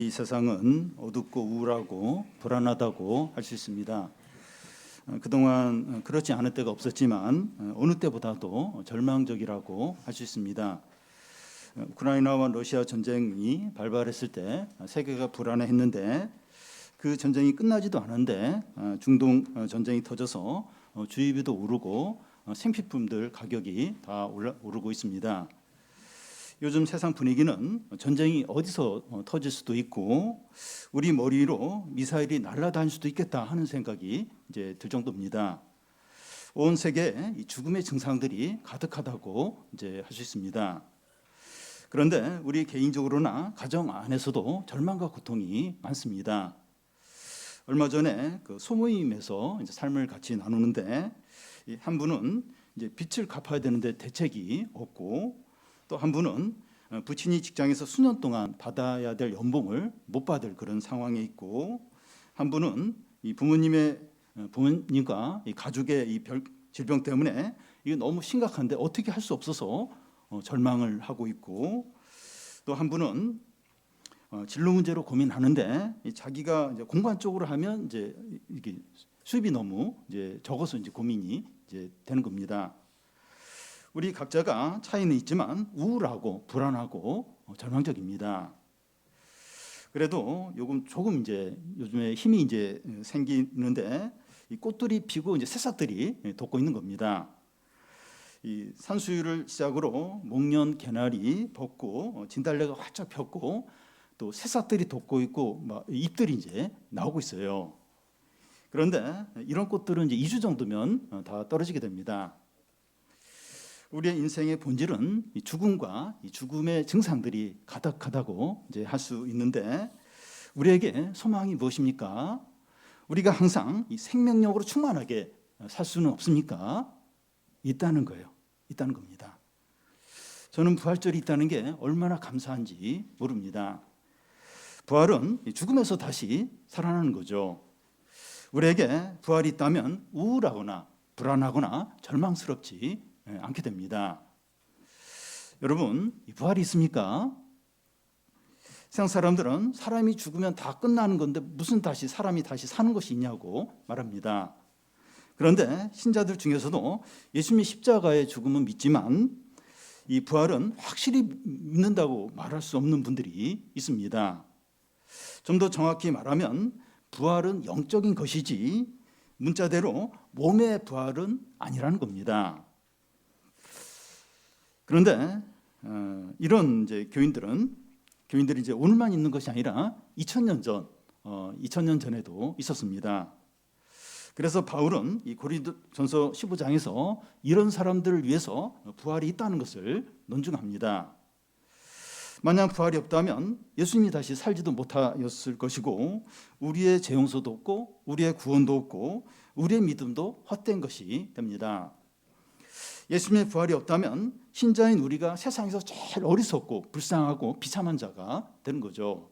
이 세상은 어둡고 우울하고 불안하다고 할 수 있습니다. 그동안 그렇지 않을 때가 없었지만 어느 때보다도 절망적이라고 할 수 있습니다. 우크라이나와 러시아 전쟁이 발발했을 때 세계가 불안해했는데 그 전쟁이 끝나지도 않은데 중동 전쟁이 터져서 주유비도 오르고 생필품들 가격이 다 오르고 있습니다. 요즘 세상 분위기는 전쟁이 어디서 터질 수도 있고 우리 머리 위로 미사일이 날아다닐 수도 있겠다 하는 생각이 이제 들 정도입니다. 온 세계에 이 죽음의 증상들이 가득하다고 이제 할 수 있습니다. 그런데 우리 개인적으로나 가정 안에서도 절망과 고통이 많습니다. 얼마 전에 그 소모임에서 이제 삶을 같이 나누는데 한 분은 이제 빚을 갚아야 되는데 대책이 없고, 또 한 분은 부친이 직장에서 수년 동안 받아야 될 연봉을 못 받을 그런 상황에 있고, 한 분은 이 부모님과 이 가족의 이 질병 때문에 이게 너무 심각한데 어떻게 할 수 없어서 절망을 하고 있고, 또 한 분은 진로 문제로 고민하는데 자기가 이제 공관 쪽으로 하면 이제 이게 수입이 너무 이제 적어서 이제 고민이 이제 되는 겁니다. 우리 각자가 차이는 있지만 우울하고 불안하고 절망적입니다. 그래도 조금 이제 요즘에 힘이 이제 생기는데 이 꽃들이 피고 이제 새싹들이 돋고 있는 겁니다. 이 산수유를 시작으로 목련, 개나리, 벚꽃, 진달래가 활짝 폈고 또 새싹들이 돋고 있고 막 잎들이 이제 나오고 있어요. 그런데 이런 꽃들은 이제 2주 정도면 다 떨어지게 됩니다. 우리의 인생의 본질은 이 죽음과 이 죽음의 증상들이 가득하다고 이제 할 수 있는데, 우리에게 소망이 무엇입니까? 우리가 항상 이 생명력으로 충만하게 살 수는 없습니까? 있다는 거예요. 있다는 겁니다. 저는 부활절이 있다는 게 얼마나 감사한지 모릅니다. 부활은 죽음에서 다시 살아나는 거죠. 우리에게 부활이 있다면 우울하거나 불안하거나 절망스럽지 않게 됩니다. 여러분, 부활이 있습니까? 세상 사람들은 사람이 죽으면 다 끝나는 건데 무슨 사람이 다시 사는 것이 있냐고 말합니다. 그런데 신자들 중에서도 예수님의 십자가의 죽음은 믿지만 이 부활은 확실히 믿는다고 말할 수 없는 분들이 있습니다. 좀 더 정확히 말하면 부활은 영적인 것이지 문자대로 몸의 부활은 아니라는 겁니다. 그런데 이런 이제 교인들이 이제 오늘만 있는 것이 아니라 2000년 전에도 있었습니다. 그래서 바울은 이 고린도전서 15장에서 이런 사람들을 위해서 부활이 있다는 것을 논증합니다. 만약 부활이 없다면 예수님이 다시 살지도 못하였을 것이고 우리의 재용서도 없고 우리의 구원도 없고 우리의 믿음도 헛된 것이 됩니다. 예수님의 부활이 없다면 신자인 우리가 세상에서 제일 어리석고 불쌍하고 비참한 자가 되는 거죠.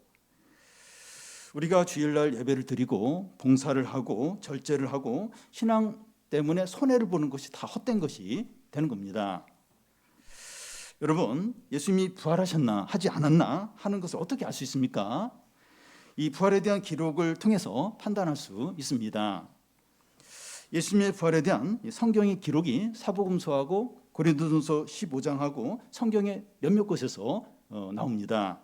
우리가 주일날 예배를 드리고 봉사를 하고 절제를 하고 신앙 때문에 손해를 보는 것이 다 헛된 것이 되는 겁니다. 여러분, 예수님이 부활하셨나 하지 않았나 하는 것을 어떻게 알 수 있습니까? 이 부활에 대한 기록을 통해서 판단할 수 있습니다. 예수님의 부활에 대한 성경의 기록이 사복음서하고 고린도전서 15장하고 성경의 몇몇 곳에서 나옵니다.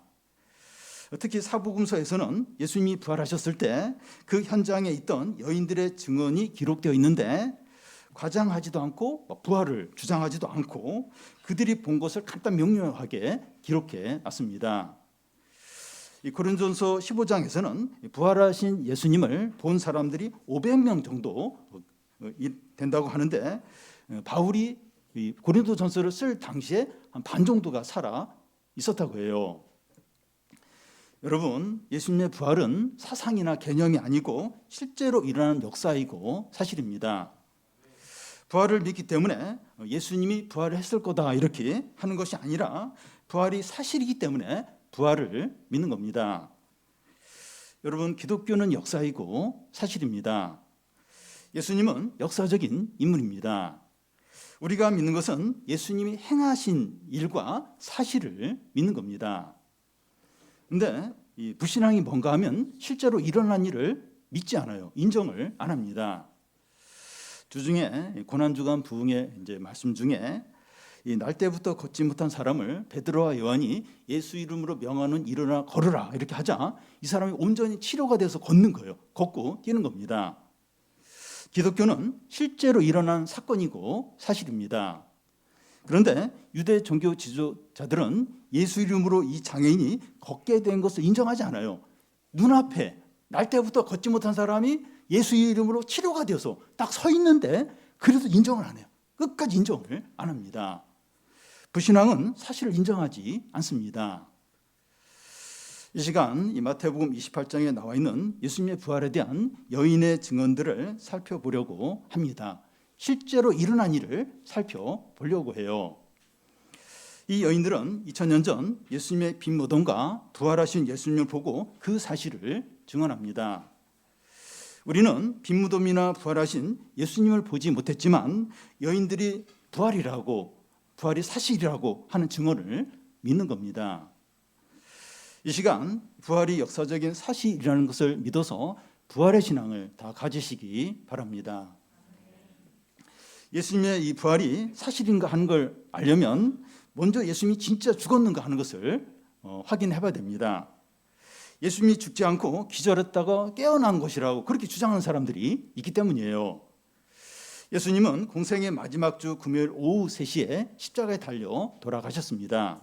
특히 사복음서에서는 예수님이 부활하셨을 때 그 현장에 있던 여인들의 증언이 기록되어 있는데 과장하지도 않고 부활을 주장하지도 않고 그들이 본 것을 간단 명료하게 기록해 놨습니다. 이 고린도전서 15장에서는 부활하신 예수님을 본 사람들이 500명 정도 된다고 하는데 바울이 고린도전서를 쓸 당시에 한 반 정도가 살아 있었다고 해요. 여러분, 예수님의 부활은 사상이나 개념이 아니고 실제로 일어나는 역사이고 사실입니다. 부활을 믿기 때문에 예수님이 부활을 했을 거다 이렇게 하는 것이 아니라 부활이 사실이기 때문에 부활을 믿는 겁니다. 여러분, 기독교는 역사이고 사실입니다. 예수님은 역사적인 인물입니다. 우리가 믿는 것은 예수님이 행하신 일과 사실을 믿는 겁니다. 그런데 이 불신앙이 뭔가 하면 실제로 일어난 일을 믿지 않아요. 인정을 안 합니다. 주중에 고난주간 부흥의 이제 말씀 중에 이 날 때부터 걷지 못한 사람을 베드로와 요한이 예수 이름으로 명하는 일어나 걸으라 이렇게 하자 이 사람이 온전히 치료가 돼서 걷는 거예요. 걷고 뛰는 겁니다. 기독교는 실제로 일어난 사건이고 사실입니다. 그런데 유대 종교 지도자들은 예수 이름으로 이 장애인이 걷게 된 것을 인정하지 않아요. 눈앞에 날 때부터 걷지 못한 사람이 예수 이름으로 치료가 되어서 딱 서 있는데 그래도 인정을 안 해요. 끝까지 인정을 안 합니다. 불신앙은 사실을 인정하지 않습니다. 이 시간 이 마태복음 28장에 나와 있는 예수님의 부활에 대한 여인의 증언들을 살펴보려고 합니다. 실제로 일어난 일을 살펴보려고 해요. 이 여인들은 2000년 전 예수님의 빈 무덤과 부활하신 예수님을 보고 그 사실을 증언합니다. 우리는 빈 무덤이나 부활하신 예수님을 보지 못했지만 여인들이 부활이 사실이라고 하는 증언을 믿는 겁니다. 이 시간 부활이 역사적인 사실이라는 것을 믿어서 부활의 신앙을 다 가지시기 바랍니다. 예수님의 이 부활이 사실인가 하는 걸 알려면 먼저 예수님이 진짜 죽었는가 하는 것을 확인해 봐야 됩니다. 예수님이 죽지 않고 기절했다가 깨어난 것이라고 그렇게 주장하는 사람들이 있기 때문이에요. 예수님은 공생의 마지막 주 금요일 오후 3시에 십자가에 달려 돌아가셨습니다.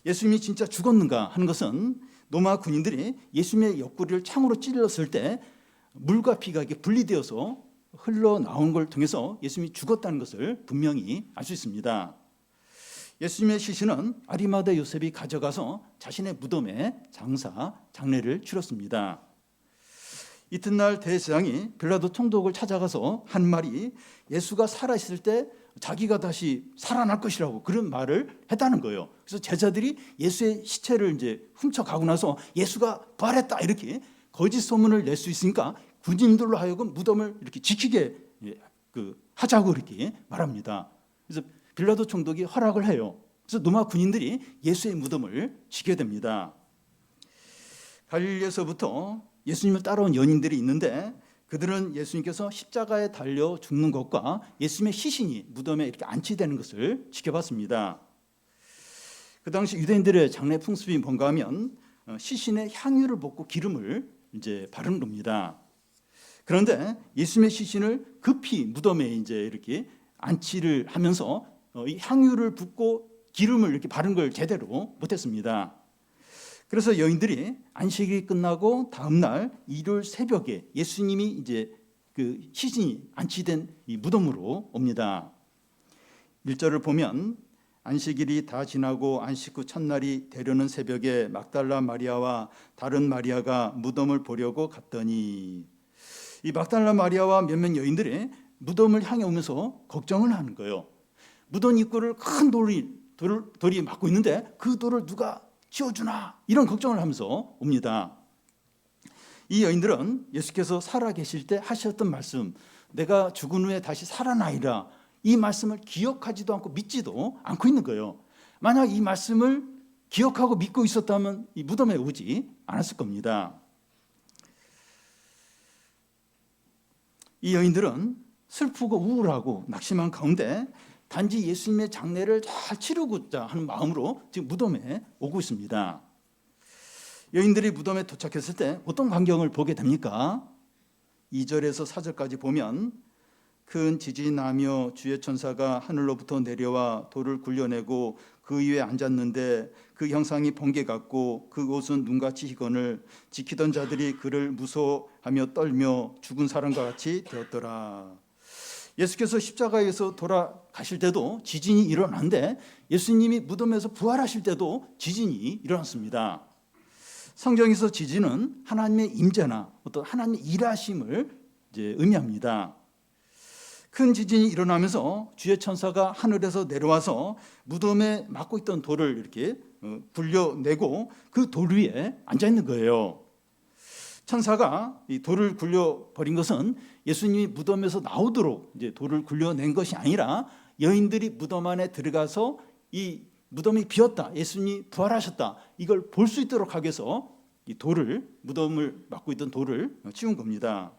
예수님이 진짜 죽었는가 하는 것은 로마 군인들이 예수님의 옆구리를 창으로 찔렀을 때 물과 피가 이렇게 분리되어서 흘러나온 걸 통해서 예수님이 죽었다는 것을 분명히 알 수 있습니다. 예수님의 시신은 아리마다 요셉이 가져가서 자신의 무덤에 장례를 치렀습니다. 이튿날 대제사장이 빌라도 총독을 찾아가서 한 말이 예수가 살아있을 때 자기가 다시 살아날 것이라고 그런 말을 했다는 거예요. 그래서 제자들이 예수의 시체를 이제 훔쳐가고 나서 예수가 부활했다 이렇게 거짓 소문을 낼 수 있으니까 군인들로 하여금 무덤을 이렇게 지키게 하자고 이렇게 말합니다. 그래서 빌라도 총독이 허락을 해요. 그래서 로마 군인들이 예수의 무덤을 지게 됩니다. 갈릴리에서부터 예수님을 따라온 연인들이 있는데 그들은 예수님께서 십자가에 달려 죽는 것과 예수님의 시신이 무덤에 이렇게 안치되는 것을 지켜봤습니다. 그 당시 유대인들의 장례 풍습이 뭔가 하면 시신에 향유를 붓고 기름을 이제 바르는 겁니다. 그런데 예수님의 시신을 급히 무덤에 이제 이렇게 안치를 하면서 이 향유를 붓고 기름을 이렇게 바른 걸 제대로 못했습니다. 그래서 여인들이 안식이 끝나고 다음 날 일요일 새벽에 예수님이 이제 그 시신이 안치된 이 무덤으로 옵니다. 1절을 보면 안식일이 다 지나고 안식 후 첫날이 되려는 새벽에 막달라 마리아와 다른 마리아가 무덤을 보려고 갔더니 이 막달라 마리아와 몇몇 여인들이 무덤을 향해 오면서 걱정을 하는 거예요. 무덤 입구를 큰 돌이 막고 있는데 그 돌을 누가 치워주나 이런 걱정을 하면서 옵니다. 이 여인들은 예수께서 살아계실 때 하셨던 말씀 내가 죽은 후에 다시 살아나리라 이 말씀을 기억하지도 않고 믿지도 않고 있는 거예요. 만약 이 말씀을 기억하고 믿고 있었다면 이 무덤에 오지 않았을 겁니다. 이 여인들은 슬프고 우울하고 낙심한 가운데 단지 예수님의 장례를 잘 치르고자 하는 마음으로 지금 무덤에 오고 있습니다. 여인들이 무덤에 도착했을 때 어떤 광경을 보게 됩니까? 2절에서 4절까지 보면 큰 지진이 나며 주의 천사가 하늘로부터 내려와 돌을 굴려내고 그 위에 앉았는데 그 형상이 번개 같고 그 옷은 눈같이 희건을 지키던 자들이 그를 무서워하며 떨며 죽은 사람과 같이 되었더라. 예수께서 십자가에서 돌아가실 때도 지진이 일어났는데 예수님이 무덤에서 부활하실 때도 지진이 일어났습니다. 성경에서 지진은 하나님의 임재나 어떤 하나님의 일하심을 이제 의미합니다. 큰 지진이 일어나면서 주의 천사가 하늘에서 내려와서 무덤에 막고 있던 돌을 이렇게 굴려내고 그 돌 위에 앉아 있는 거예요. 천사가 이 돌을 굴려버린 것은 예수님이 무덤에서 나오도록 이제 돌을 굴려낸 것이 아니라 여인들이 무덤 안에 들어가서 이 무덤이 비었다, 예수님이 부활하셨다 이걸 볼 수 있도록 하기 위해서 이 돌을, 무덤을 막고 있던 돌을 치운 겁니다.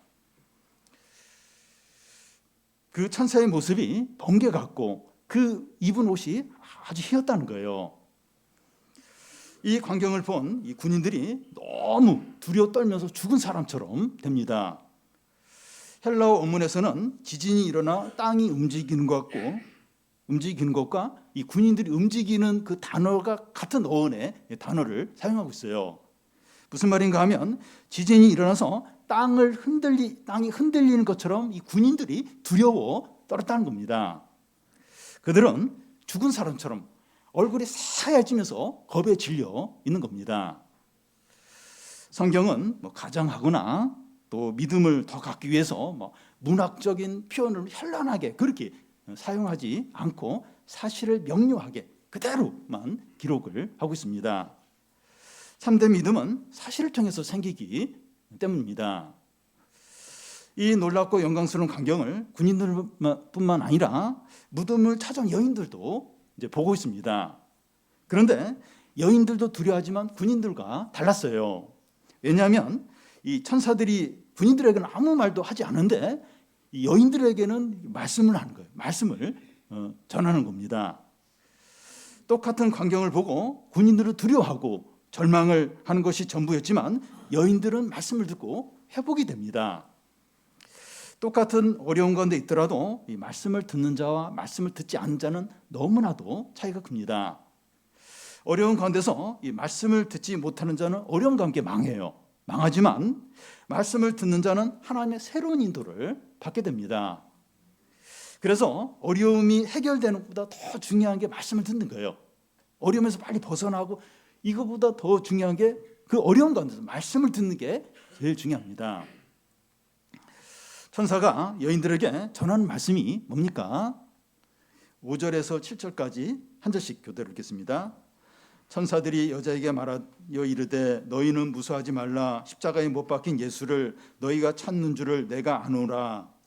그 천사의 모습이 번개 같고 그 입은 옷이 아주 희었다는 거예요. 이 광경을 본 이 군인들이 너무 두려워 떨면서 죽은 사람처럼 됩니다. 헬라어 원문에서는 지진이 일어나 땅이 움직이는 것과 이 군인들이 움직이는 그 단어가 같은 어원의 단어를 사용하고 있어요. 무슨 말인가 하면 지진이 일어나서 땅이 흔들리는 것처럼 이 군인들이 두려워 떨었다는 겁니다. 그들은 죽은 사람처럼 얼굴이 새하얘지면서 겁에 질려 있는 겁니다. 성경은 가정하거나 또 믿음을 더 갖기 위해서 문학적인 표현을 현란하게 그렇게 사용하지 않고 사실을 명료하게 그대로만 기록을 하고 있습니다. 참된 믿음은 사실을 통해서 생기기 때문입니다. 이 놀랍고 영광스러운 광경을 군인들뿐만 아니라 무덤을 찾아온 여인들도 이제 보고 있습니다. 그런데 여인들도 두려워하지만 군인들과 달랐어요. 왜냐하면 이 천사들이 군인들에게는 아무 말도 하지 않은데 이 여인들에게는 말씀을 하는 거예요. 말씀을 전하는 겁니다. 똑같은 광경을 보고 군인들은 두려워하고 절망을 하는 것이 전부였지만 여인들은 말씀을 듣고 회복이 됩니다. 똑같은 어려운 가운데 있더라도 이 말씀을 듣는 자와 말씀을 듣지 않는 자는 너무나도 차이가 큽니다. 어려운 가운데서 이 말씀을 듣지 못하는 자는 어려움과 함께 망하지만 말씀을 듣는 자는 하나님의 새로운 인도를 받게 됩니다. 그래서 어려움이 해결되는 것보다 더 중요한 게 말씀을 듣는 거예요. 어려움에서 빨리 벗어나고 이거보다 더 중요한 게 그 어려운 가운데서 말씀을 듣는 게 제일 중요합니다. 천사가 여인들에게 전하는 말씀이 뭡니까? 5절에서 7절까지 한 절씩 교대로 읽겠습니다. 천사들이 여자에게 말하여 이르되 너희는 무서워하지 말라. 십자가에 못 박힌 예수를 너희가 찾는 줄을 내가 아노라.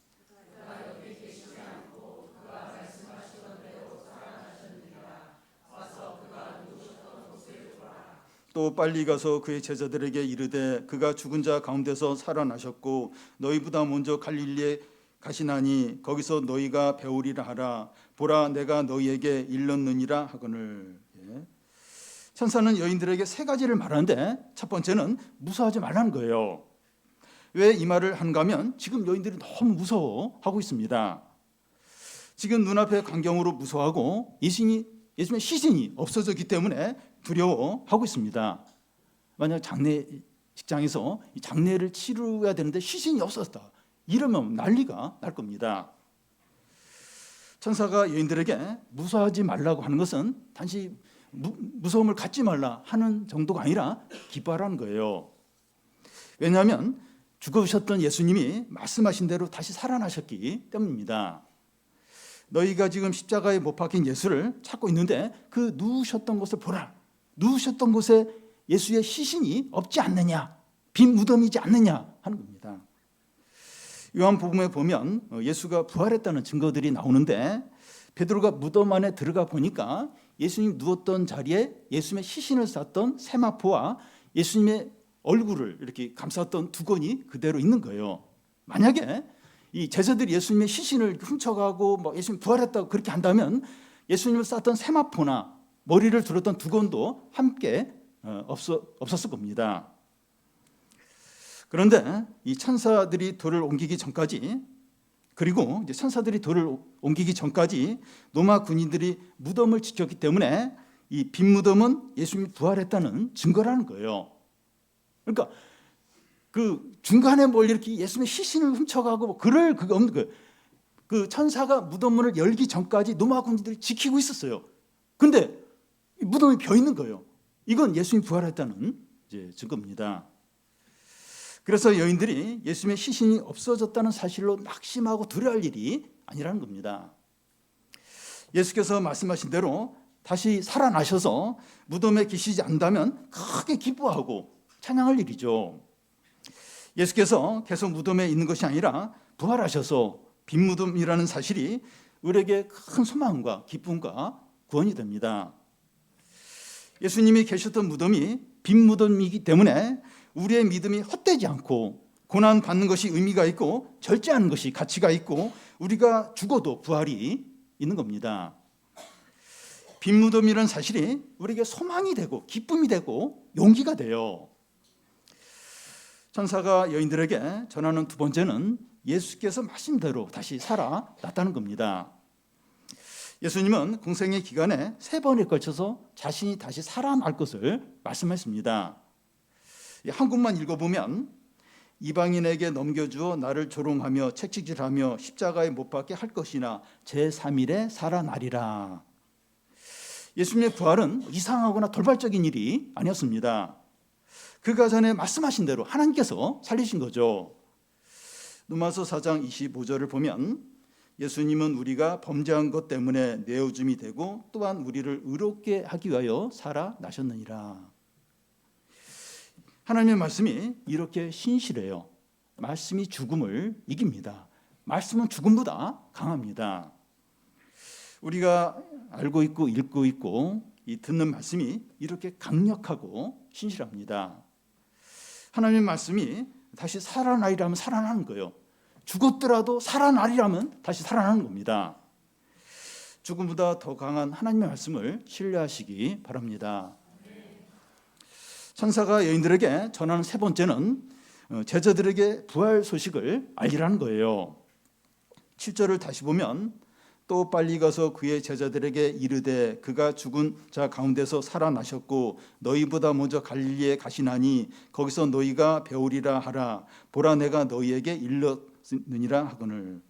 또 빨리 가서 그의 제자들에게 이르되 그가 죽은 자 가운데서 살아나셨고 너희보다 먼저 갈릴리에 가시나니 거기서 너희가 배우리라 하라. 보라 내가 너희에게 일렀느니라 하거늘. 천사는 여인들에게 세 가지를 말하는데 첫 번째는 무서워하지 말라는 거예요. 왜 이 말을 하는가 하면 지금 여인들이 너무 무서워하고 있습니다. 지금 눈앞의 광경으로 무서워하고 예수님의 시신이 없어졌기 때문에 두려워하고 있습니다. 만약 장례식장에서 장례를 치러야 되는데 시신이 없었다 이러면 난리가 날 겁니다. 천사가 여인들에게 무서워하지 말라고 하는 것은 단지 무서움을 갖지 말라 하는 정도가 아니라 기뻐하라는 거예요. 왜냐하면 죽으셨던 예수님이 말씀하신 대로 다시 살아나셨기 때문입니다. 너희가 지금 십자가에 못 박힌 예수를 찾고 있는데 그 누우셨던 곳을 보라. 누우셨던 곳에 예수의 시신이 없지 않느냐, 빈 무덤이지 않느냐 하는 겁니다. 요한복음에 보면 예수가 부활했다는 증거들이 나오는데 베드로가 무덤 안에 들어가 보니까 예수님 누웠던 자리에 예수님의 시신을 쌌던 세마포와 예수님의 얼굴을 이렇게 감쌌던 두건이 그대로 있는 거예요. 만약에 이 제자들이 예수님의 시신을 훔쳐가고 예수님 부활했다고 그렇게 한다면 예수님을 쌌던 세마포나 머리를 들었던 두건도 함께 없었을 겁니다. 그런데 이 천사들이 돌을 옮기기 전까지 그리고 이제 천사들이 돌을 옮기기 전까지 로마 군인들이 무덤을 지켰기 때문에 이 빈 무덤은 예수님이 부활했다는 증거라는 거예요. 그러니까 그 중간에 뭘 이렇게 예수님의 시신을 훔쳐가고 그럴 그게 없는 거예요. 그 천사가 무덤문을 열기 전까지 로마 군인들이 지키고 있었어요. 근데 무덤이 비어 있는 거예요. 이건 예수님이 부활했다는 이제 증거입니다. 그래서 여인들이 예수님의 시신이 없어졌다는 사실로 낙심하고 두려워할 일이 아니라는 겁니다. 예수께서 말씀하신 대로 다시 살아나셔서 무덤에 계시지 않는다면 크게 기뻐하고 찬양할 일이죠. 예수께서 계속 무덤에 있는 것이 아니라 부활하셔서 빈 무덤이라는 사실이 우리에게 큰 소망과 기쁨과 구원이 됩니다. 예수님이 계셨던 무덤이 빈 무덤이기 때문에 우리의 믿음이 헛되지 않고 고난 받는 것이 의미가 있고 절제하는 것이 가치가 있고 우리가 죽어도 부활이 있는 겁니다. 빈 무덤이라는 사실이 우리에게 소망이 되고 기쁨이 되고 용기가 돼요. 천사가 여인들에게 전하는 두 번째는 예수께서 말씀대로 다시 살아났다는 겁니다. 예수님은 공생의 기간에 3번에 걸쳐서 자신이 다시 살아날 것을 말씀했습니다. 한국만 읽어보면 이방인에게 넘겨주어 나를 조롱하며 채찍질하며 십자가에 못 박게 할 것이나 제3일에 살아나리라. 예수님의 부활은 이상하거나 돌발적인 일이 아니었습니다. 그가 전에 말씀하신 대로 하나님께서 살리신 거죠. 로마서 4장 25절을 보면 예수님은 우리가 범죄한 것 때문에 내어줌이 되고 또한 우리를 의롭게 하기 위하여 살아나셨느니라. 하나님의 말씀이 이렇게 신실해요. 말씀이 죽음을 이깁니다. 말씀은 죽음보다 강합니다. 우리가 알고 있고 읽고 있고 이 듣는 말씀이 이렇게 강력하고 신실합니다. 하나님의 말씀이 다시 살아나리라면 살아나는 거예요. 죽었더라도 살아나리라면 다시 살아나는 겁니다. 죽음보다 더 강한 하나님의 말씀을 신뢰하시기 바랍니다. 천사가 여인들에게 전하는 3번째는 제자들에게 부활 소식을 알리라는 거예요. 7절을 다시 보면 또 빨리 가서 그의 제자들에게 이르되 그가 죽은 자 가운데서 살아나셨고 너희보다 먼저 갈릴리에 가시나니 거기서 너희가 배우리라 하라. 보라 내가 너희에게 일렀느니라 하거늘.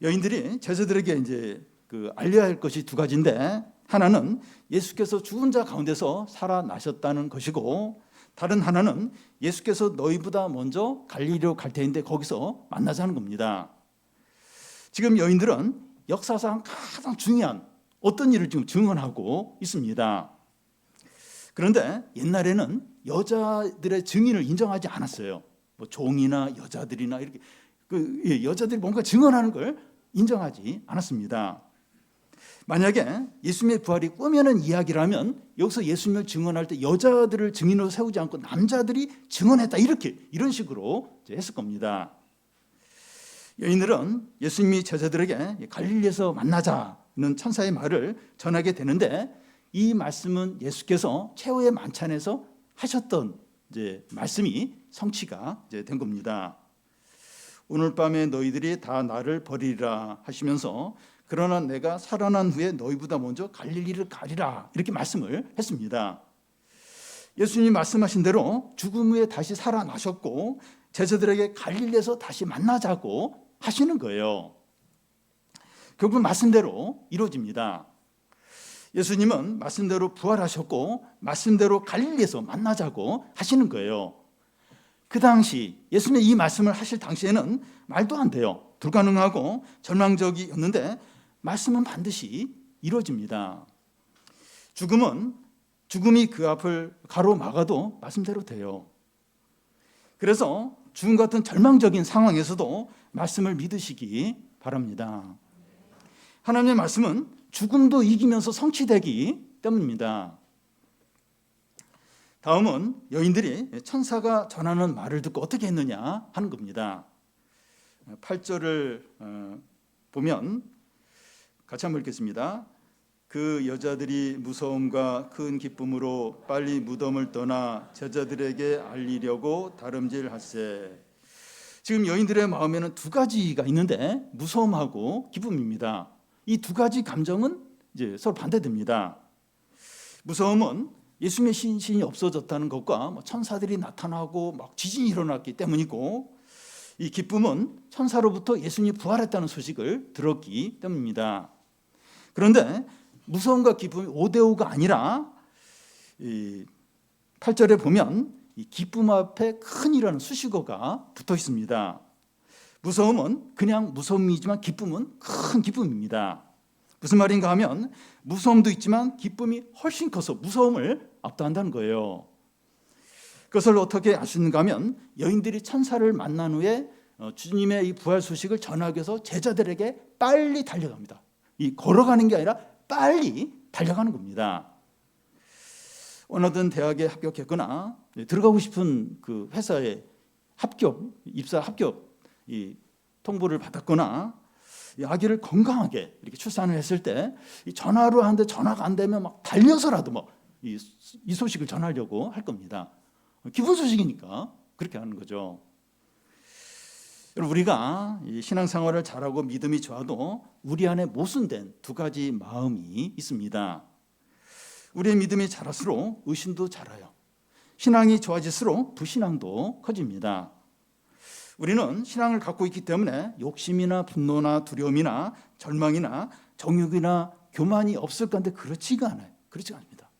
여인들이 제자들에게 이제 알려야 할 것이 2가지인데 하나는 예수께서 죽은 자 가운데서 살아나셨다는 것이고 다른 하나는 예수께서 너희보다 먼저 갈릴리로 갈 테인데 거기서 만나자는 겁니다. 지금 여인들은 역사상 가장 중요한 어떤 일을 지금 증언하고 있습니다. 그런데 옛날에는 여자들의 증인을 인정하지 않았어요. 뭐 종이나 여자들이나 이렇게 여자들이 뭔가 증언하는 걸 인정하지 않았습니다. 만약에 예수님의 부활이 꾸며낸 이야기라면 여기서 예수님을 증언할 때 여자들을 증인으로 세우지 않고 남자들이 증언했다 이런 식으로 했을 겁니다. 여인들은 예수님이 제자들에게 갈릴리에서 만나자는 천사의 말을 전하게 되는데 이 말씀은 예수께서 최후의 만찬에서 하셨던 말씀이 성취가 된 겁니다. 오늘 밤에 너희들이 다 나를 버리리라 하시면서 그러나 내가 살아난 후에 너희보다 먼저 갈릴리를 가리라 이렇게 말씀을 했습니다. 예수님이 말씀하신 대로 죽음 후에 다시 살아나셨고 제자들에게 갈릴리에서 다시 만나자고 하시는 거예요. 결국 말씀대로 이루어집니다. 예수님은 말씀대로 부활하셨고 말씀대로 갈릴리에서 만나자고 하시는 거예요. 그 당시 예수님이 이 말씀을 하실 당시에는 말도 안 돼요. 불가능하고 절망적이었는데 말씀은 반드시 이루어집니다. 죽음이 그 앞을 가로막아도 말씀대로 돼요. 그래서 죽음 같은 절망적인 상황에서도 말씀을 믿으시기 바랍니다. 하나님의 말씀은 죽음도 이기면서 성취되기 때문입니다. 다음은 여인들이 천사가 전하는 말을 듣고 어떻게 했느냐 하는 겁니다. 8절을 보면 같이 한번 읽겠습니다. 그 여자들이 무서움과 큰 기쁨으로 빨리 무덤을 떠나 제자들에게 알리려고 다름질하세. 지금 여인들의 마음에는 2가지가 있는데 무서움하고 기쁨입니다. 이 2가지 감정은 이제 서로 반대됩니다. 무서움은 예수님의 신신이 없어졌다는 것과 천사들이 나타나고 막 지진이 일어났기 때문이고, 이 기쁨은 천사로부터 예수님이 부활했다는 소식을 들었기 때문입니다. 그런데 무서움과 기쁨이 5대5가 아니라 8절에 보면 이 기쁨 앞에 큰이라는 수식어가 붙어 있습니다. 무서움은 그냥 무서움이지만 기쁨은 큰 기쁨입니다. 무슨 말인가 하면 무서움도 있지만 기쁨이 훨씬 커서 무서움을 압도한다는 거예요. 그것을 어떻게 알 수 있는가 하면 여인들이 천사를 만난 후에 주님의 이 부활 소식을 전하기 위해서 제자들에게 빨리 달려갑니다. 이 걸어가는 게 아니라 빨리 달려가는 겁니다. 원하던 대학에 합격했거나 들어가고 싶은 그 회사에 입사 합격 이 통보를 받았거나 이 아기를 건강하게 이렇게 출산을 했을 때 이 전화로 하는데 전화가 안 되면 막 달려서라도 뭐 이 소식을 전하려고 할 겁니다. 기쁜 소식이니까 그렇게 하는 거죠. 여러분, 우리가 신앙생활을 잘하고 믿음이 좋아도 우리 안에 모순된 두 가지 마음이 있습니다. 우리의 믿음이 자랄수록 의심도 자라요. 신앙이 좋아질수록 불신앙도 커집니다. 우리는 신앙을 갖고 있기 때문에 욕심이나 분노나 두려움이나 절망이나 정욕이나 교만이 없을 건데 그렇지가 않아요. 그렇지가 않습니다.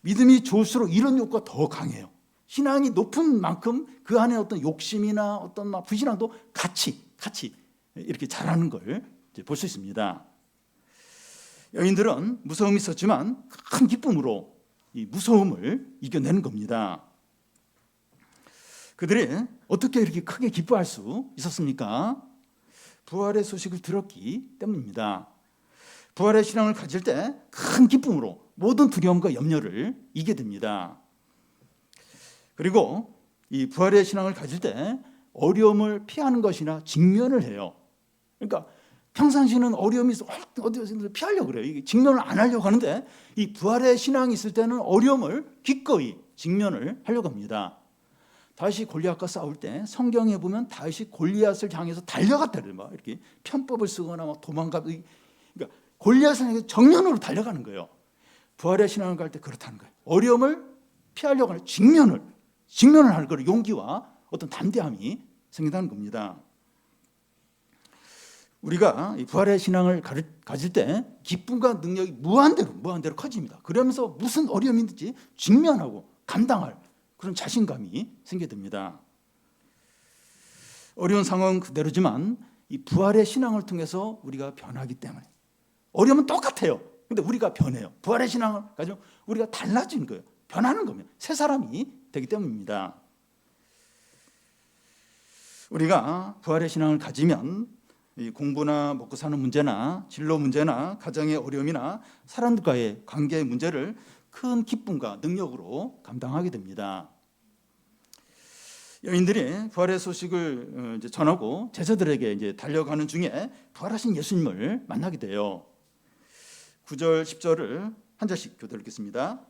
믿음이 좋을수록 이런 욕구가 더 강해요. 신앙이 높은 만큼 그 안에 어떤 욕심이나 어떤 불신앙도 같이 이렇게 자라는 걸 볼 수 있습니다. 여인들은 무서움이 있었지만 큰 기쁨으로 이 무서움을 이겨내는 겁니다. 그들이 어떻게 이렇게 크게 기뻐할 수 있었습니까? 부활의 소식을 들었기 때문입니다. 부활의 신앙을 가질 때 큰 기쁨으로 모든 두려움과 염려를 이기게 됩니다. 그리고 이 부활의 신앙을 가질 때 어려움을 피하는 것이나 직면을 해요. 그러니까 평상시는 어려움이 있어 어디서 피하려고 그래요. 이게 직면을 안 하려고 하는데 이 부활의 신앙이 있을 때는 어려움을 기꺼이 직면을 하려고 합니다. 다윗이 골리앗과 싸울 때 성경에 보면 다윗이 골리앗을 향해서 달려갔다를 막 이렇게 편법을 쓰거나 막 그러니까 골리앗을 향해서 정면으로 달려가는 거예요. 부활의 신앙을 갈 때 그렇다는 거예요. 어려움을 피하려고 하는 직면을 할 거를 용기와 어떤 담대함이 생긴다는 겁니다. 우리가 이 부활의 신앙을 가질 때 기쁨과 능력이 무한대로 커집니다. 그러면서 무슨 어려움이든지 직면하고 감당할 그런 자신감이 생기게 됩니다. 어려운 상황은 그대로지만 이 부활의 신앙을 통해서 우리가 변하기 때문에 어려움은 똑같아요. 근데 우리가 변해요. 부활의 신앙을 가지고 우리가 달라지는 거예요. 변하는 거면 새 사람이 되기 때문입니다. 우리가 부활의 신앙을 가지면 이 공부나 먹고 사는 문제나 진로 문제나 가정의 어려움이나 사람들과의 관계의 문제를 큰 기쁨과 능력으로 감당하게 됩니다. 여인들이 부활의 소식을 전하고 제자들에게 달려가는 중에 부활하신 예수님을 만나게 돼요. 9절, 10절을 한 절씩 교독 읽겠습니다.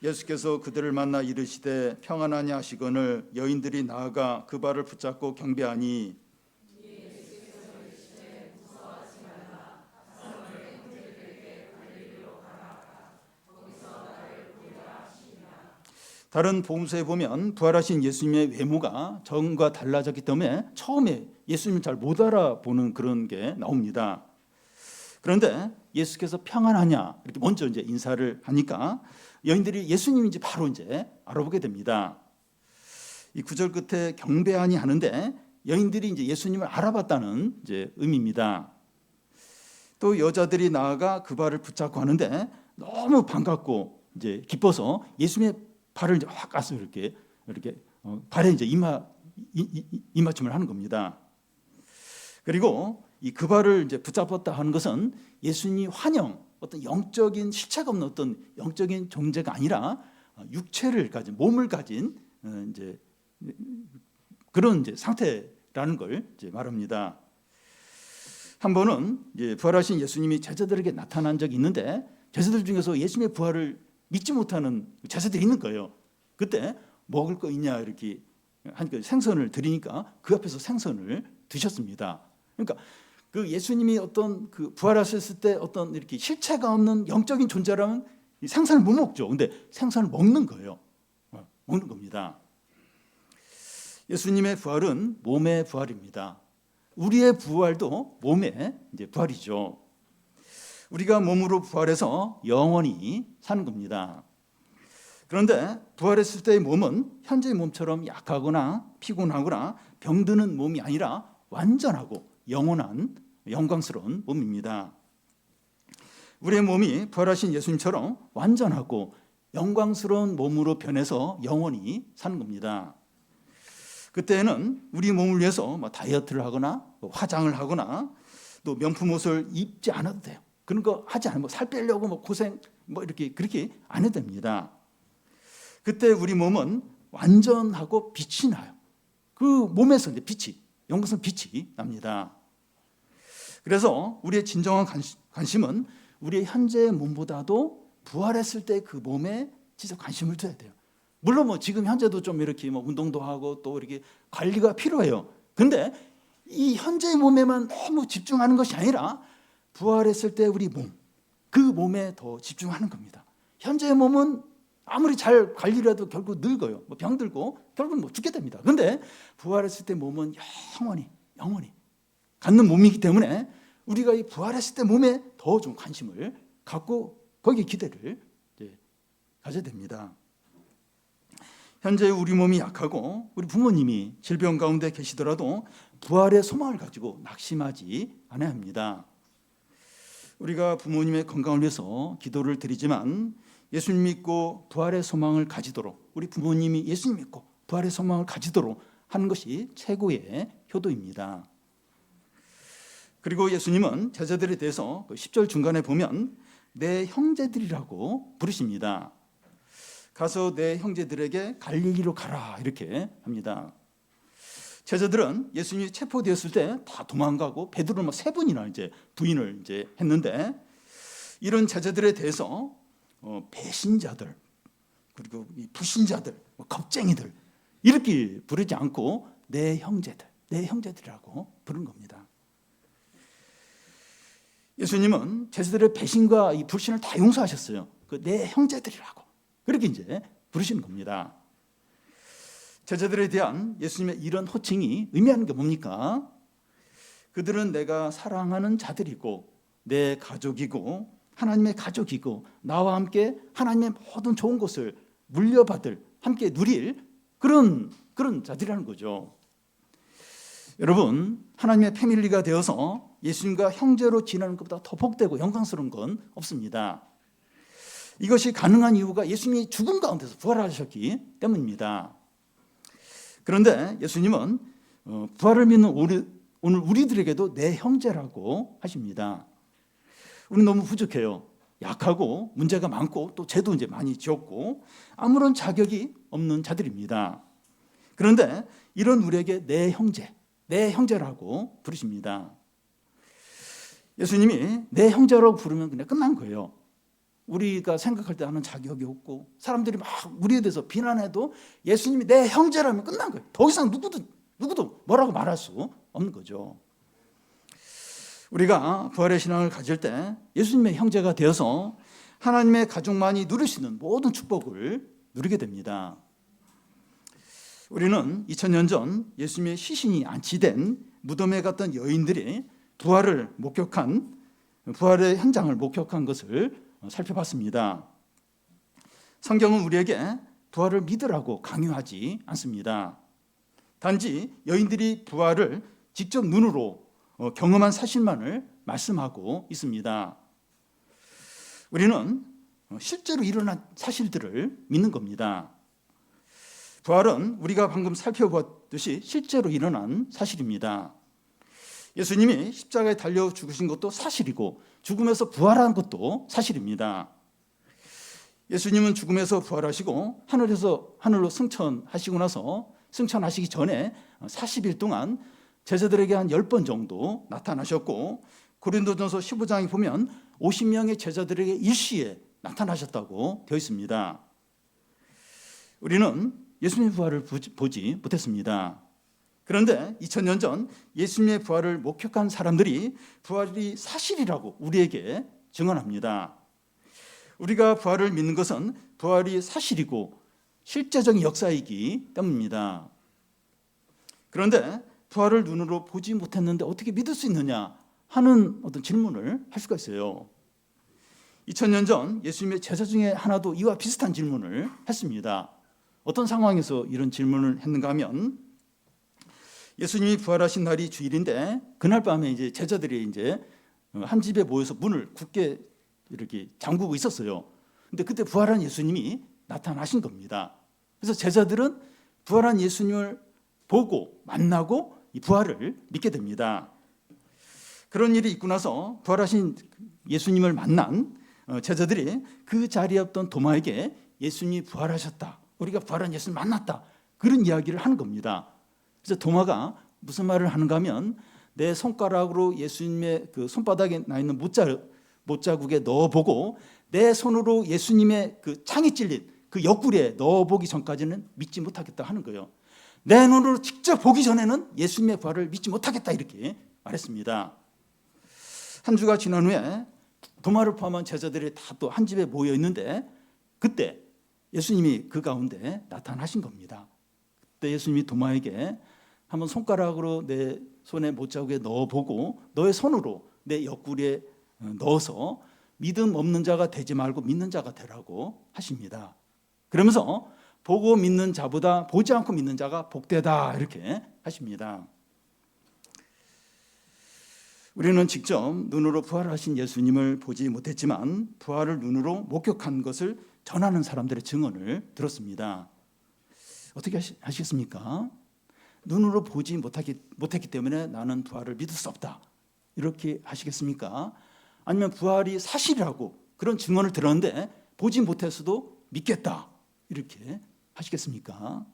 예수께서 그들을 만나 이르시되 평안하냐 하시거늘 여인들이 나아가 그 발을 붙잡고 경배하니 다른 복음서에 보면 부활하신 예수님의 외모가 전과 달라졌기 때문에 처음에 예수님을 잘 못 알아보는 그런 게 나옵니다. 그런데 예수께서 평안하냐 이렇게 먼저 인사를 하니까 여인들이 예수님인지 바로 알아보게 됩니다. 이 9절 끝에 경배하니 하는데 여인들이 예수님을 알아봤다는 의미입니다. 또 여자들이 나아가 그 발을 붙잡고 하는데 너무 반갑고 기뻐서 예수님의 발을 확 가서 이렇게 발에 이마춤을 하는 겁니다. 그리고 이 그 발을 붙잡았다 하는 것은 예수님이 환영, 어떤 영적인 실체가 없는 어떤 영적인 존재가 아니라 육체를 가진 몸을 가진 그런 상태라는 걸 말합니다. 한 번은 부활하신 예수님이 제자들에게 나타난 적이 있는데 제자들 중에서 예수님의 부활을 믿지 못하는 제자들이 있는 거예요. 그때 먹을 거 있냐 이렇게 하니까 생선을 드리니까 그 앞에서 생선을 드셨습니다. 그러니까 그 예수님이 어떤 그 부활하셨을 때 어떤 이렇게 실체가 없는 영적인 존재라면 생선을 못 먹죠. 근데 생선을 먹는 거예요. 먹는 겁니다. 예수님의 부활은 몸의 부활입니다. 우리의 부활도 몸의 부활이죠. 우리가 몸으로 부활해서 영원히 사는 겁니다. 그런데 부활했을 때의 몸은 현재의 몸처럼 약하거나 피곤하거나 병드는 몸이 아니라 완전하고 영원한 영광스러운 몸입니다. 우리의 몸이 부활하신 예수님처럼 완전하고 영광스러운 몸으로 변해서 영원히 사는 겁니다. 그때는 우리 몸을 위해서 다이어트를 하거나 화장을 하거나 또 명품 옷을 입지 않아도 돼요. 그런 거 하지 않으면 살 빼려고 고생 뭐 이렇게 그렇게 안 해도 됩니다. 그때 우리 몸은 완전하고 빛이 나요. 그 몸에서 이제 빛이, 영광스러운 빛이 납니다. 그래서 우리의 진정한 관심은 우리의 현재의 몸보다도 부활했을 때 그 몸에 진짜 관심을 둬야 돼요. 물론 뭐 지금 현재도 좀 이렇게 뭐 운동도 하고 또 이렇게 관리가 필요해요. 근데 이 현재의 몸에만 너무 집중하는 것이 아니라 부활했을 때 우리 몸, 그 몸에 더 집중하는 겁니다. 현재의 몸은 아무리 잘 관리를 해도 결국 늙어요. 뭐 병들고 결국은 뭐 죽게 됩니다. 근데 부활했을 때 몸은 영원히 갖는 몸이기 때문에 우리가 이 부활했을 때 몸에 더 좀 관심을 갖고 거기에 기대를 가져야 됩니다. 현재 우리 몸이 약하고 우리 부모님이 질병 가운데 계시더라도 부활의 소망을 가지고 낙심하지 않아야 합니다. 우리가 부모님의 건강을 위해서 기도를 드리지만 예수님 믿고 부활의 소망을 가지도록, 우리 부모님이 예수님 믿고 부활의 소망을 가지도록 하는 것이 최고의 효도입니다. 그리고 예수님은 제자들에 대해서 10절 중간에 보면 내 형제들이라고 부르십니다. 가서 내 형제들에게 갈릴리로 가라 이렇게 합니다. 제자들은 예수님이 체포되었을 때 다 도망가고 베드로는 3번이나 이제 부인을 이제 했는데, 이런 제자들에 대해서 배신자들 그리고 불신자들, 겁쟁이들 이렇게 부르지 않고 내 형제들이라고 부른 겁니다. 예수님은 제자들의 배신과 이 불신을 다 용서하셨어요. 그 내 형제들이라고 그렇게 이제 부르시는 겁니다. 제자들에 대한 예수님의 이런 호칭이 의미하는 게 뭡니까? 그들은 내가 사랑하는 자들이고 내 가족이고 하나님의 가족이고 나와 함께 하나님의 모든 좋은 것을 물려받을, 함께 누릴 그런 자들이라는 거죠. 여러분, 하나님의 패밀리가 되어서 예수님과 형제로 지내는 것보다 더 복되고 영광스러운 건 없습니다. 이것이 가능한 이유가 예수님이 죽음 가운데서 부활하셨기 때문입니다. 그런데 예수님은 부활을 믿는 오늘 우리들에게도 내 형제라고 하십니다. 우리는 너무 부족해요. 약하고 문제가 많고 또 죄도 이제 많이 지었고 아무런 자격이 없는 자들입니다. 그런데 이런 우리에게 내 형제라고 부르십니다. 예수님이 내 형제라고 부르면 그냥 끝난 거예요. 우리가 생각할 때 하는 자격이 없고 사람들이 막 우리에 대해서 비난해도 예수님이 내 형제라면 끝난 거예요. 더 이상 누구도 뭐라고 말할 수 없는 거죠. 우리가 부활의 신앙을 가질 때 예수님의 형제가 되어서 하나님의 가족만이 누릴 수 있는 모든 축복을 누리게 됩니다. 우리는 2000년 전 예수님의 시신이 안치된 무덤에 갔던 여인들이 부활의 현장을 목격한 것을 살펴봤습니다. 성경은 우리에게 부활을 믿으라고 강요하지 않습니다. 단지 여인들이 부활을 직접 눈으로 경험한 사실만을 말씀하고 있습니다. 우리는 실제로 일어난 사실들을 믿는 겁니다. 부활은 우리가 방금 살펴봤듯이 실제로 일어난 사실입니다. 예수님이 십자가에 달려 죽으신 것도 사실이고 죽음에서 부활한 것도 사실입니다. 예수님은 죽음에서 부활하시고 하늘로 승천하시고 나서 승천하시기 전에 40일 동안 제자들에게 한 10번 정도 나타나셨고 고린도전서 15장에 보면 50명의 제자들에게 일시에 나타나셨다고 되어 있습니다. 우리는 예수님의 부활을 보지 못했습니다. 그런데 2000년 전 예수님의 부활을 목격한 사람들이 부활이 사실이라고 우리에게 증언합니다. 우리가 부활을 믿는 것은 부활이 사실이고 실제적인 역사이기 때문입니다. 그런데 부활을 눈으로 보지 못했는데 어떻게 믿을 수 있느냐 하는 어떤 질문을 할 수가 있어요. 2000년 전 예수님의 제자 중에 하나도 이와 비슷한 질문을 했습니다. 어떤 상황에서 이런 질문을 했는가 하면 예수님이 부활하신 날이 주일인데 그날 밤에 이제 제자들이 이제 한 집에 모여서 문을 굳게 이렇게 잠그고 있었어요. 근데 그때 부활한 예수님이 나타나신 겁니다. 그래서 제자들은 부활한 예수님을 보고 만나고 이 부활을 믿게 됩니다. 그런 일이 있고 나서 부활하신 예수님을 만난 제자들이 그 자리에 없던 도마에게 예수님이 부활하셨다, 우리가 부활한 예수님 만났다, 그런 이야기를 하는 겁니다. 그래서 도마가 무슨 말을 하는가 하면, 내 손가락으로 예수님의 그 손바닥에 나 있는 못자국에 넣어보고 내 손으로 예수님의 그 창이 찔린 그 옆구리에 넣어보기 전까지는 믿지 못하겠다 하는 거예요. 내 눈으로 직접 보기 전에는 예수님의 부활을 믿지 못하겠다, 이렇게 말했습니다. 한 주가 지난 후에 도마를 포함한 제자들이 다 또 한 집에 모여 있는데, 그때 예수님이 그 가운데 나타나신 겁니다. 그때 예수님이 도마에게 한번 손가락으로 내 손에 못자국에 넣어보고 너의 손으로 내 옆구리에 넣어서 믿음 없는 자가 되지 말고 믿는 자가 되라고 하십니다. 그러면서 보고 믿는 자보다 보지 않고 믿는 자가 복되다, 이렇게 하십니다. 우리는 직접 눈으로 부활하신 예수님을 보지 못했지만 부활을 눈으로 목격한 것을 전하는 사람들의 증언을 들었습니다. 어떻게 하시겠습니까? 눈으로 보지 못했기 때문에 나는 부활을 믿을 수 없다, 이렇게 하시겠습니까? 아니면 부활이 사실이라고 그런 증언을 들었는데 보지 못했어도 믿겠다, 이렇게 하시겠습니까?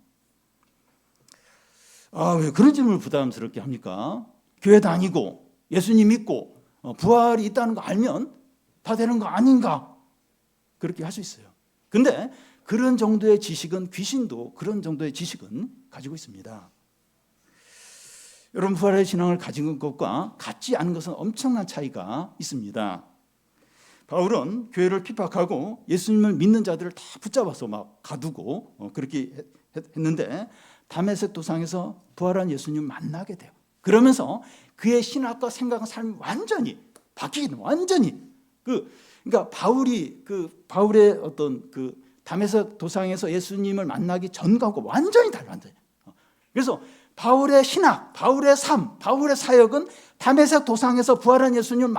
왜 그런 질문을 부담스럽게 합니까? 교회 다니고 예수님 믿고 부활이 있다는 거 알면 다 되는 거 아닌가, 그렇게 할 수 있어요. 근데 그런 정도의 지식은, 귀신도 그런 정도의 지식은 가지고 있습니다. 여러분, 부활의 신앙을 가진 것과 같지 않은 것은 엄청난 차이가 있습니다. 바울은 교회를 핍박하고 예수님을 믿는 자들을 다 붙잡아서 막 가두고 그렇게 했는데, 다메섹 도상에서 부활한 예수님 만나게 돼요. 그러면서 그의 신학과 생각과 삶이 완전히 바뀌는, 완전히 그러니까 바울의 어떤 그 다메섹 도상에서 예수님을 만나기 전과하고 완전히 달라요. 그래서 바울의 신학, 바울의 삶, 바울의 사역은 다메섹 도상에서 부활한 예수님을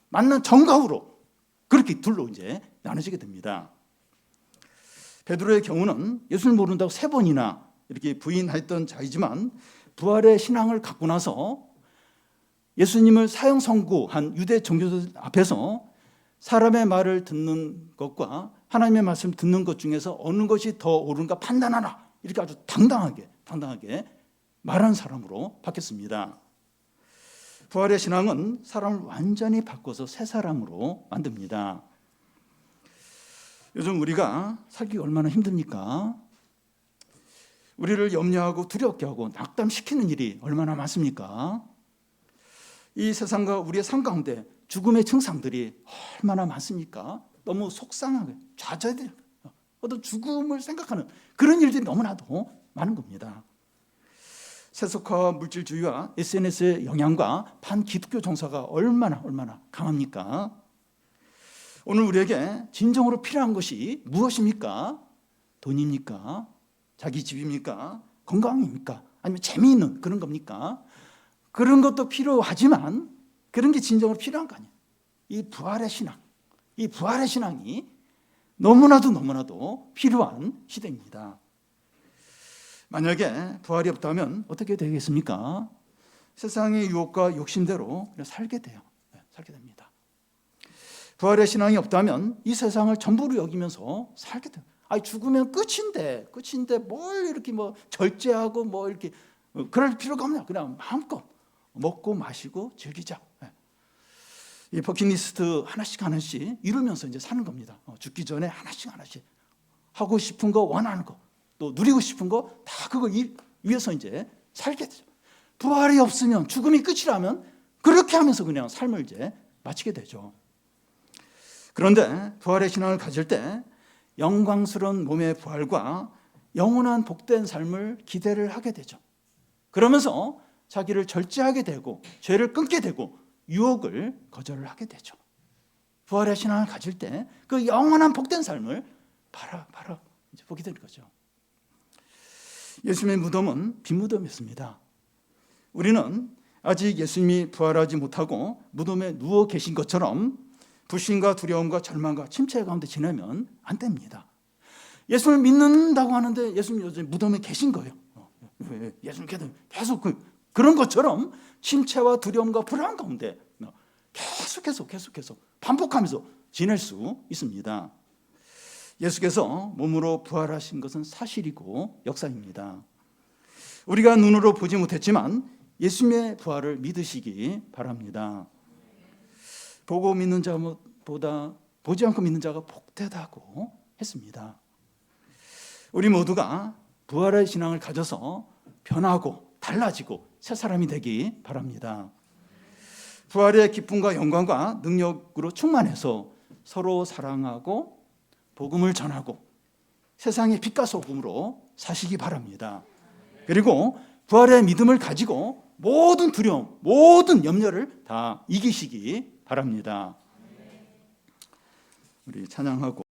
만난 전과후로 그렇게 둘로 이제 나눠지게 됩니다. 베드로의 경우는 예수를 모른다고 3번이나 이렇게 부인했던 자이지만, 부활의 신앙을 갖고 나서 예수님을 사형 선고한 유대 종교들 앞에서 사람의 말을 듣는 것과 하나님의 말씀 듣는 것 중에서 어느 것이 더 옳은가 판단하라, 이렇게 아주 당당하게 말하는 사람으로 바뀌었습니다. 부활의 신앙은 사람을 완전히 바꿔서 새 사람으로 만듭니다. 요즘 우리가 살기 얼마나 힘듭니까? 우리를 염려하고 두렵게 하고 낙담시키는 일이 얼마나 많습니까? 이 세상과 우리의 삶 가운데 죽음의 증상들이 얼마나 많습니까? 너무 속상하게 좌절되고 어떤 죽음을 생각하는 그런 일들이 너무나도 많은 겁니다. 세속화와 물질주의와 SNS의 영향과 반기독교 정서가 얼마나 강합니까? 오늘 우리에게 진정으로 필요한 것이 무엇입니까? 돈입니까? 자기 집입니까? 건강입니까? 아니면 재미있는 그런 겁니까? 그런 것도 필요하지만 그런 게 진정으로 필요한 거 아니에요. 이 부활의 신앙이 너무나도 필요한 시대입니다. 만약에 부활이 없다면 어떻게 되겠습니까? 세상의 유혹과 욕심대로 살게 돼요. 살게 됩니다. 부활의 신앙이 없다면 이 세상을 전부로 여기면서 살게 돼요. 죽으면 끝인데 뭘 이렇게 절제하고 이렇게 그럴 필요가 없냐. 그냥 마음껏 먹고 마시고 즐기자. 이 버킷리스트 하나씩 이루면서 이제 사는 겁니다. 죽기 전에 하나씩 하고 싶은 거, 원하는 거, 또 누리고 싶은 거 다 그거 위해서 이제 살게 되죠. 부활이 없으면, 죽음이 끝이라면 그렇게 하면서 그냥 삶을 이제 마치게 되죠. 그런데 부활의 신앙을 가질 때 영광스러운 몸의 부활과 영원한 복된 삶을 기대를 하게 되죠. 그러면서 자기를 절제하게 되고 죄를 끊게 되고 유혹을 거절을 하게 되죠. 부활의 신앙을 가질 때 그 영원한 복된 삶을 바로 이제 보게 되는 거죠. 예수님의 무덤은 빈 무덤이었습니다. 우리는 아직 예수님이 부활하지 못하고 무덤에 누워 계신 것처럼 불신과 두려움과 절망과 침체 가운데 지내면 안 됩니다. 예수님을 믿는다고 하는데 예수님 요즘 무덤에 계신 거예요. 예수님 계속 그런 것처럼 침체와 두려움과 불안 가운데 계속해서 반복하면서 지낼 수 있습니다. 예수께서 몸으로 부활하신 것은 사실이고 역사입니다. 우리가 눈으로 보지 못했지만 예수님의 부활을 믿으시기 바랍니다. 보고 믿는 자보다 보지 않고 믿는 자가 복되다고 했습니다. 우리 모두가 부활의 신앙을 가져서 변하고 달라지고 새 사람이 되기 바랍니다. 부활의 기쁨과 영광과 능력으로 충만해서 서로 사랑하고 복음을 전하고 세상의 빛과 소금으로 사시기 바랍니다. 그리고 부활의 믿음을 가지고 모든 두려움, 모든 염려를 다 이기시기 바랍니다. 우리 찬양하고